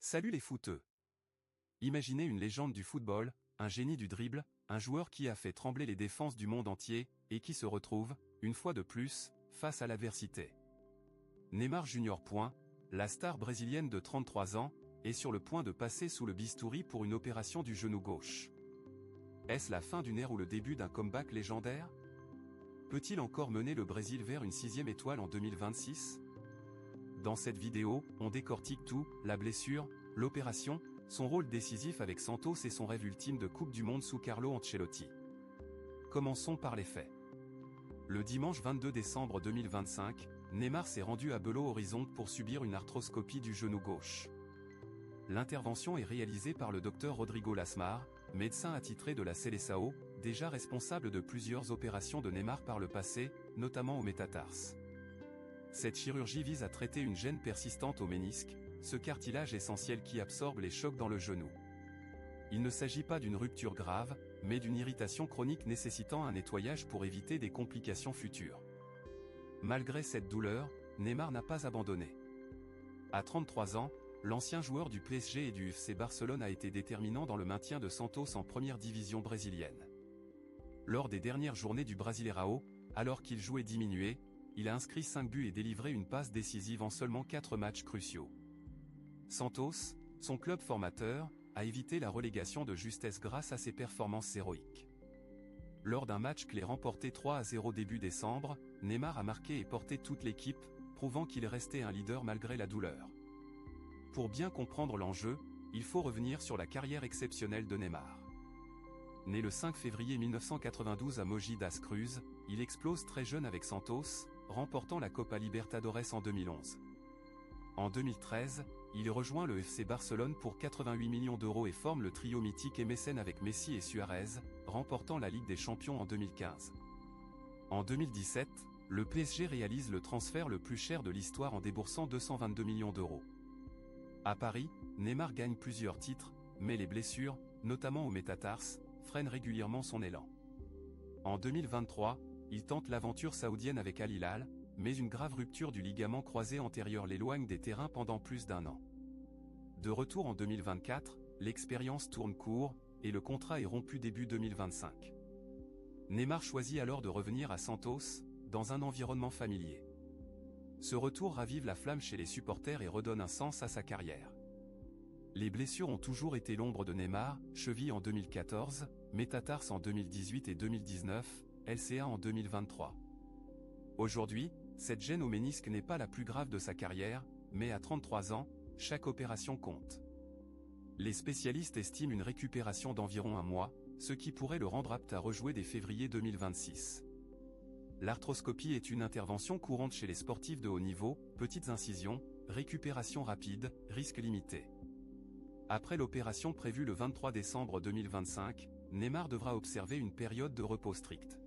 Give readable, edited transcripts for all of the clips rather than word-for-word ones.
Salut les footeux! Imaginez une légende du football, un génie du dribble, un joueur qui a fait trembler les défenses du monde entier, et qui se retrouve, une fois de plus, face à l'adversité. Neymar Jr. La star brésilienne de 33 ans, est sur le point de passer sous le bistouri pour une opération du genou gauche. Est-ce la fin d'une ère ou le début d'un comeback légendaire? Peut-il encore mener le Brésil vers une 6e étoile en 2026? Dans cette vidéo, on décortique tout, la blessure, l'opération, son rôle décisif avec Santos et son rêve ultime de Coupe du Monde sous Carlo Ancelotti. Commençons par les faits. Le dimanche 22 décembre 2025, Neymar s'est rendu à Belo Horizonte pour subir une arthroscopie du genou gauche. L'intervention est réalisée par le docteur Rodrigo Lasmar, médecin attitré de la Seleção, déjà responsable de plusieurs opérations de Neymar par le passé, notamment au métatarse. Cette chirurgie vise à traiter une gêne persistante au ménisque, ce cartilage essentiel qui absorbe les chocs dans le genou. Il ne s'agit pas d'une rupture grave, mais d'une irritation chronique nécessitant un nettoyage pour éviter des complications futures. Malgré cette douleur, Neymar n'a pas abandonné. À 33 ans, l'ancien joueur du PSG et du FC Barcelone a été déterminant dans le maintien de Santos en première division brésilienne. Lors des dernières journées du Brasileirão, alors qu'il jouait diminué, il a inscrit 5 buts et délivré une passe décisive en seulement 4 matchs cruciaux. Santos, son club formateur, a évité la relégation de justesse grâce à ses performances héroïques. Lors d'un match clé remporté 3-0 début décembre, Neymar a marqué et porté toute l'équipe, prouvant qu'il restait un leader malgré la douleur. Pour bien comprendre l'enjeu, il faut revenir sur la carrière exceptionnelle de Neymar. Né le 5 février 1992 à Mogi das Cruzes, il explose très jeune avec Santos, remportant la Copa Libertadores en 2011. En 2013, il rejoint le FC Barcelone pour 88 millions d'euros et forme le trio mythique et mécène avec Messi et Suarez, remportant la Ligue des Champions en 2015. En 2017, le PSG réalise le transfert le plus cher de l'histoire en déboursant 222 millions d'euros. À Paris, Neymar gagne plusieurs titres, mais les blessures, notamment au métatarse, freinent régulièrement son élan. En 2023, il tente l'aventure saoudienne avec Al Hilal, mais une grave rupture du ligament croisé antérieur l'éloigne des terrains pendant plus d'un an. De retour en 2024, l'expérience tourne court, et le contrat est rompu début 2025. Neymar choisit alors de revenir à Santos, dans un environnement familier. Ce retour ravive la flamme chez les supporters et redonne un sens à sa carrière. Les blessures ont toujours été l'ombre de Neymar, cheville en 2014, métatarse en 2018 et 2019, LCA en 2023. Aujourd'hui, cette gêne au ménisque n'est pas la plus grave de sa carrière, mais à 33 ans, chaque opération compte. Les spécialistes estiment une récupération d'environ un mois, ce qui pourrait le rendre apte à rejouer dès février 2026. L'arthroscopie est une intervention courante chez les sportifs de haut niveau, petites incisions, récupération rapide, risque limité. Après l'opération prévue le 23 décembre 2025, Neymar devra observer une période de repos strict.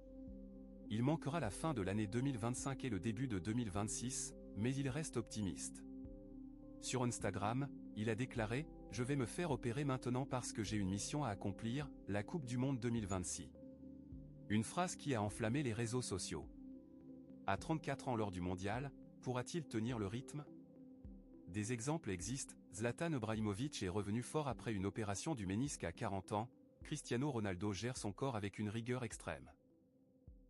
Il manquera la fin de l'année 2025 et le début de 2026, mais il reste optimiste. Sur Instagram, il a déclaré « Je vais me faire opérer maintenant parce que j'ai une mission à accomplir, la Coupe du Monde 2026 ». Une phrase qui a enflammé les réseaux sociaux. À 34 ans lors du mondial, pourra-t-il tenir le rythme? Des exemples existent, Zlatan Ibrahimović est revenu fort après une opération du ménisque à 40 ans, Cristiano Ronaldo gère son corps avec une rigueur extrême.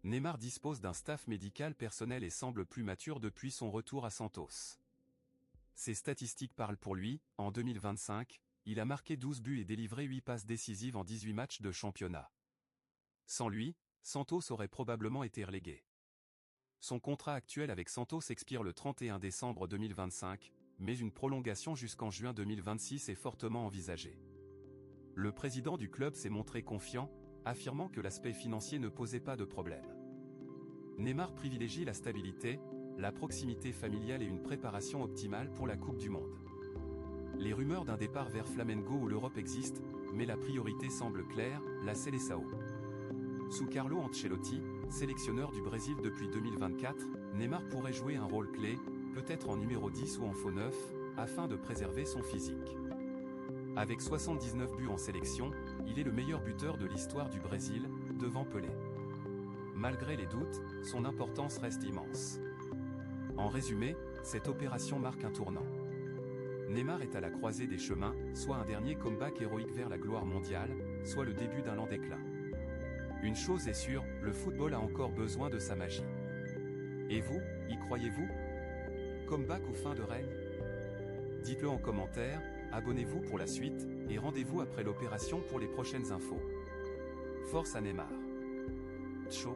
Neymar dispose d'un staff médical personnel et semble plus mature depuis son retour à Santos. Ses statistiques parlent pour lui, en 2025, il a marqué 12 buts et délivré 8 passes décisives en 18 matchs de championnat. Sans lui, Santos aurait probablement été relégué. Son contrat actuel avec Santos expire le 31 décembre 2025, mais une prolongation jusqu'en juin 2026 est fortement envisagée. Le président du club s'est montré confiant, affirmant que l'aspect financier ne posait pas de problème. Neymar privilégie la stabilité, la proximité familiale et une préparation optimale pour la Coupe du Monde. Les rumeurs d'un départ vers Flamengo ou l'Europe existent, mais la priorité semble claire, la Seleção. Sous Carlo Ancelotti, sélectionneur du Brésil depuis 2024, Neymar pourrait jouer un rôle clé, peut-être en numéro 10 ou en faux 9, afin de préserver son physique. Avec 79 buts en sélection, il est le meilleur buteur de l'histoire du Brésil, devant Pelé. Malgré les doutes, son importance reste immense. En résumé, cette opération marque un tournant. Neymar est à la croisée des chemins, soit un dernier comeback héroïque vers la gloire mondiale, soit le début d'un lent déclin. Une chose est sûre, le football a encore besoin de sa magie. Et vous, y croyez-vous? Comeback ou fin de règne? Dites-le en commentaire, abonnez-vous pour la suite, et rendez-vous après l'opération pour les prochaines infos. Force à Neymar. Ciao.